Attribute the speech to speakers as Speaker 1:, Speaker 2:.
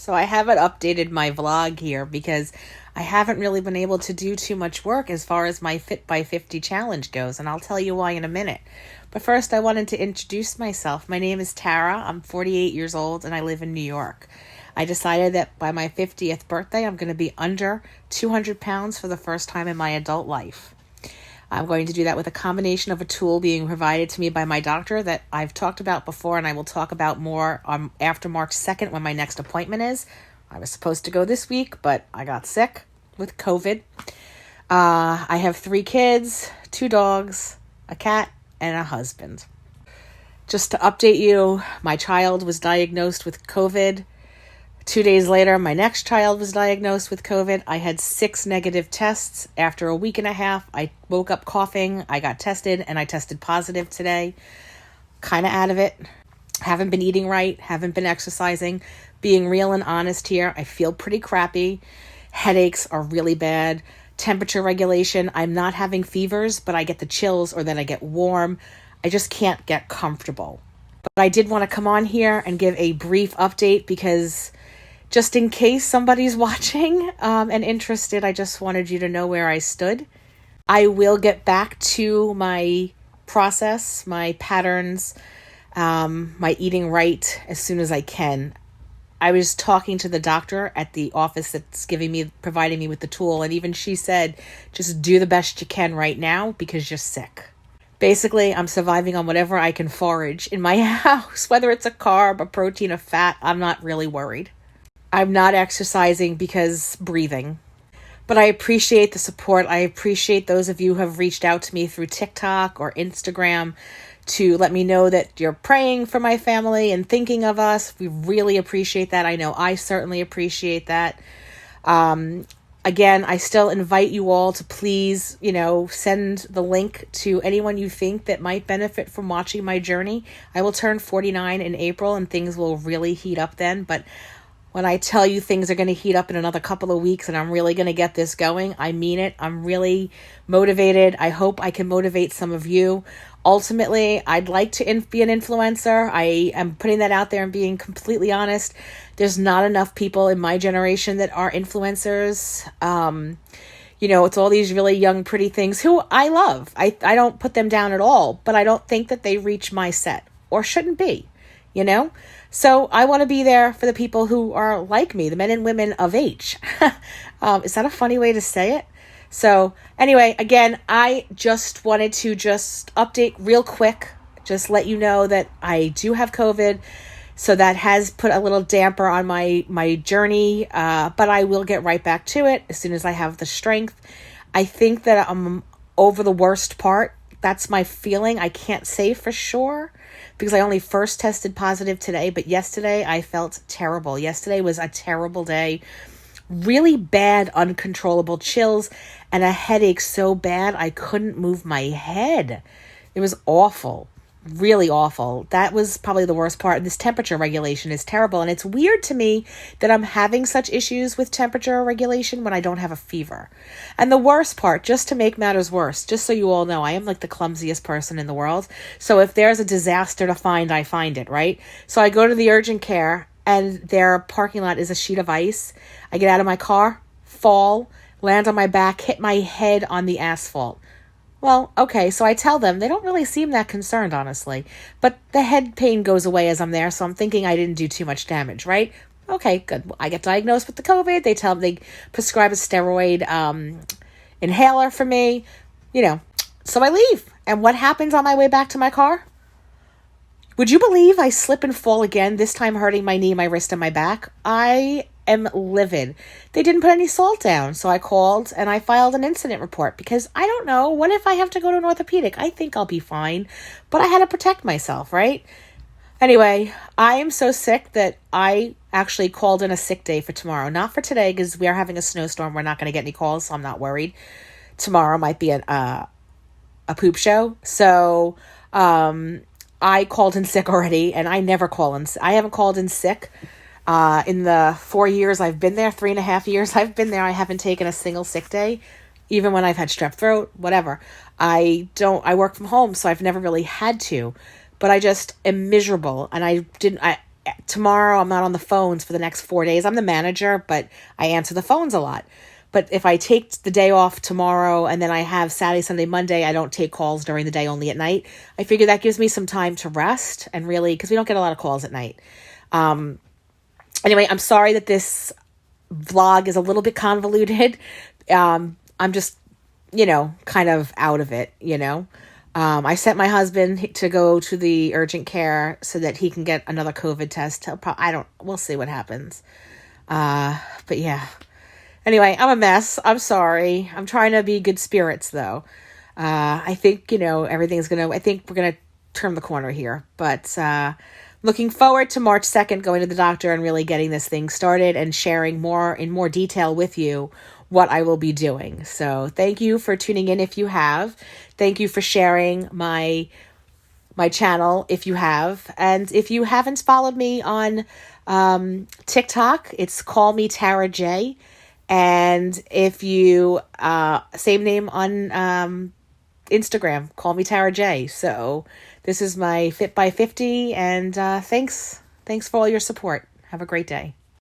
Speaker 1: So I haven't updated my vlog here because I haven't really been able to do too much work as far as my Fit by 50 challenge goes, and I'll tell you why in a minute. But first, I wanted to introduce myself. My name is Tara. I'm 48 years old, and I live in New York. I decided that by my 50th birthday, I'm going to be under 200 pounds for the first time in my adult life. I'm going to do that with a combination of a tool being provided to me by my doctor that I've talked about before, and I will talk about more after March 2nd when my next appointment is. I was supposed to go this week, but I got sick with COVID. I have 3 kids, 2 dogs, a cat, and a husband. Just to update you, my child was diagnosed with COVID. 2 days later, my next child was diagnosed with COVID. I had 6 negative tests. After a week and a half, I woke up coughing. I got tested, and I tested positive today. Kind of out of it. Haven't been eating right. Haven't been exercising. Being real and honest here, I feel pretty crappy. Headaches are really bad. Temperature regulation. I'm not having fevers, but I get the chills or then I get warm. I just can't get comfortable. But I did want to come on here and give a brief update because just in case somebody's watching and interested, I just wanted you to know where I stood. I will get back to my process, my patterns, my eating right as soon as I can. I was talking to the doctor at the office that's providing me with the tool, and even she said, just do the best you can right now because you're sick. Basically, I'm surviving on whatever I can forage in my house, whether it's a carb, a protein, a fat. I'm not really worried. I'm not exercising because breathing. But I appreciate the support. I appreciate those of you who have reached out to me through TikTok or Instagram to let me know that you're praying for my family and thinking of us. We really appreciate that. I know I certainly appreciate that. Again, I still invite you all to please, send the link to anyone you think that might benefit from watching my journey. I will turn 49 in April and things will really heat up then. But when I tell you things are going to heat up in another couple of weeks and I'm really going to get this going, I mean it. I'm really motivated. I hope I can motivate some of you. Ultimately, I'd like to be an influencer. I am putting that out there and being completely honest. There's not enough people in my generation that are influencers. It's all these really young, pretty things who I love. I don't put them down at all, but I don't think that they reach my set or shouldn't be, So I want to be there for the people who are like me, the men and women of age. Is that a funny way to say it? So anyway, again, I just wanted to update real quick, just let you know that I do have COVID. So that has put a little damper on my journey, but I will get right back to it as soon as I have the strength. I think that I'm over the worst part. That's my feeling. I can't say for sure because I only first tested positive today, but yesterday I felt terrible. Yesterday was a terrible day. Really bad, uncontrollable chills and a headache so bad I couldn't move my head. It was awful. Really awful. That was probably the worst part. This temperature regulation is terrible. And it's weird to me that I'm having such issues with temperature regulation when I don't have a fever. And the worst part, just to make matters worse, just so you all know, I am like the clumsiest person in the world. So if there's a disaster to find, I find it, right? So I go to the urgent care and their parking lot is a sheet of ice. I get out of my car, fall, land on my back, hit my head on the asphalt. Well, okay, so I tell them, they don't really seem that concerned, honestly. But the head pain goes away as I'm there, so I'm thinking I didn't do too much damage, right? Okay, good. I get diagnosed with the COVID. They prescribe a steroid inhaler for me, So I leave. And what happens on my way back to my car? Would you believe I slip and fall again, this time hurting my knee, my wrist, and my back? I am livid. They didn't put any salt down, so I called and I filed an incident report because I don't know. What if I have to go to an orthopedic? I think I'll be fine, but I had to protect myself, right? Anyway, I am so sick that I actually called in a sick day for tomorrow. Not for today because we are having a snowstorm. We're not going to get any calls, so I'm not worried. Tomorrow might be a poop show. So I called in sick already, and I never call in. I haven't called in sick in the 4 years I've been there, 3.5 years I've been there. I haven't taken a single sick day, even when I've had strep throat, whatever. I work from home, so I've never really had to, but I just am miserable. And tomorrow I'm not on the phones for the next 4 days. I'm the manager, but I answer the phones a lot. But if I take the day off tomorrow and then I have Saturday, Sunday, Monday, I don't take calls during the day, only at night. I figure that gives me some time to rest and really, because we don't get a lot of calls at night. Anyway, I'm sorry that this vlog is a little bit convoluted. I'm just, kind of out of it, I sent my husband to go to the urgent care so that he can get another COVID test. We'll see what happens. But yeah. Anyway, I'm a mess. I'm sorry. I'm trying to be good spirits though. I think, I think we're going to turn the corner here, but, looking forward to March 2nd, going to the doctor and really getting this thing started and sharing in more detail with you what I will be doing. So thank you for tuning in if you have. Thank you for sharing my channel if you have. And if you haven't followed me on TikTok, it's Call Me Tara J. And if you, same name on Instagram, Call Me Tara J. So this is my Fit by 50, and thanks for all your support. Have a great day.